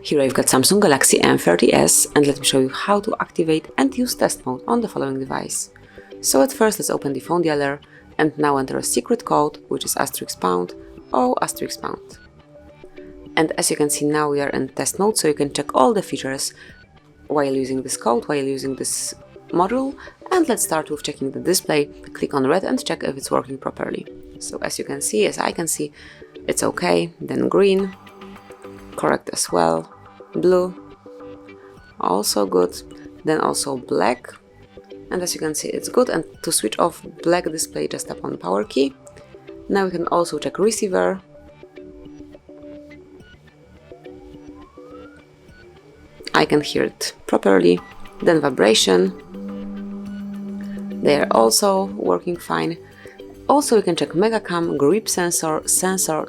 Here I've got Samsung Galaxy M30s, and let me show you how to activate and use test mode on the following device. So at first let's open the phone dialer and now enter a secret code, which is *pound or *pound. And as you can see, now we are in test mode, so you can check all the features while using this code, while using this module. And let's start with checking the display. Click on red and check if it's working properly. So as you can see, as I can see, it's okay. Then green, correct as well. Blue, also good. Then also black, and as you can see, it's good. And to switch off black display, just tap on power key. Now we can also check receiver. I can hear it properly. Then vibration, they are also working fine. Also, you can check mega cam, grip sensor,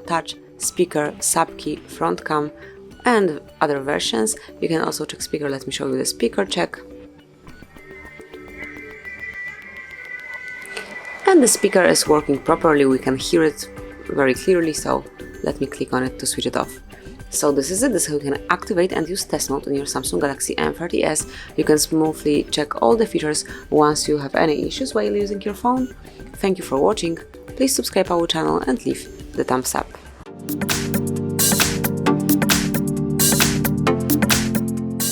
touch, speaker, sub key, front cam, and other versions. You can also check speaker. Let me show you the speaker check. And the speaker is working properly. We can hear it very clearly, so let me click on it to switch it off. So this is it. This is how you can activate and use test mode on your Samsung Galaxy M30s. You can smoothly check all the features once you have any issues while using your phone. Thank you for watching. Please subscribe our channel and leave the thumbs up.